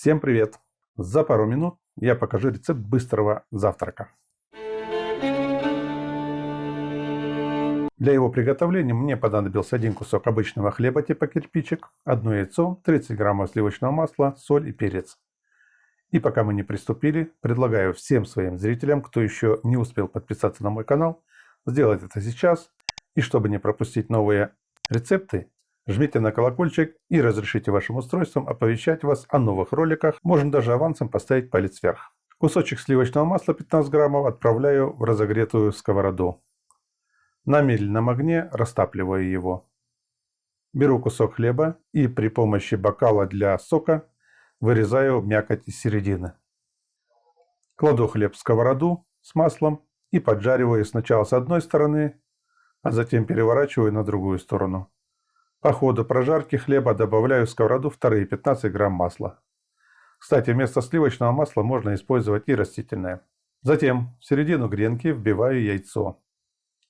Всем привет! За пару минут я покажу рецепт быстрого завтрака. Для его приготовления мне понадобился один кусок обычного хлеба типа кирпичик, одно яйцо, 30 граммов сливочного масла, соль и перец. И пока мы не приступили, предлагаю всем своим зрителям, кто еще не успел подписаться на мой канал, сделать это сейчас. И чтобы не пропустить новые рецепты, жмите на колокольчик и разрешите вашим устройствам оповещать вас о новых роликах. Можно даже авансом поставить палец вверх. Кусочек сливочного масла 15 граммов отправляю в разогретую сковороду. На медленном огне растапливаю его. Беру кусок хлеба и при помощи бокала для сока вырезаю мякоть из середины. Кладу хлеб в сковороду с маслом и поджариваю сначала с одной стороны, а затем переворачиваю на другую сторону. По ходу прожарки хлеба добавляю в сковороду вторые 15 грамм масла. Кстати, вместо сливочного масла можно использовать и растительное. Затем в середину гренки вбиваю яйцо.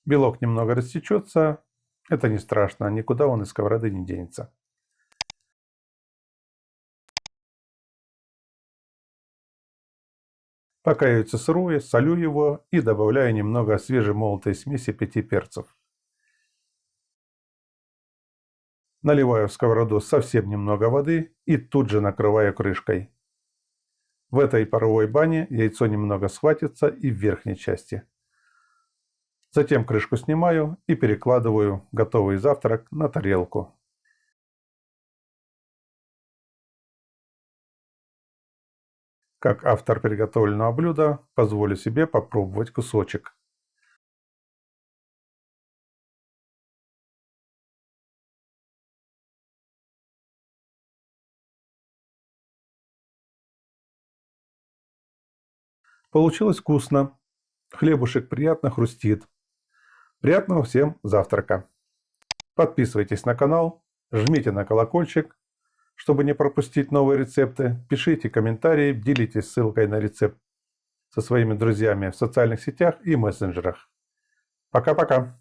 Белок немного рассечется, это не страшно, никуда он из сковороды не денется. Пока яйцо сырое, солю его и добавляю немного свежемолотой смеси 5 перцев. Наливаю в сковороду совсем немного воды и тут же накрываю крышкой. В этой паровой бане яйцо немного схватится и в верхней части. Затем крышку снимаю и перекладываю готовый завтрак на тарелку. Как автор приготовленного блюда, позволю себе попробовать кусочек. Получилось вкусно. Хлебушек приятно хрустит. Приятного всем завтрака. Подписывайтесь на канал, жмите на колокольчик, чтобы не пропустить новые рецепты. Пишите комментарии, делитесь ссылкой на рецепт со своими друзьями в социальных сетях и мессенджерах. Пока-пока.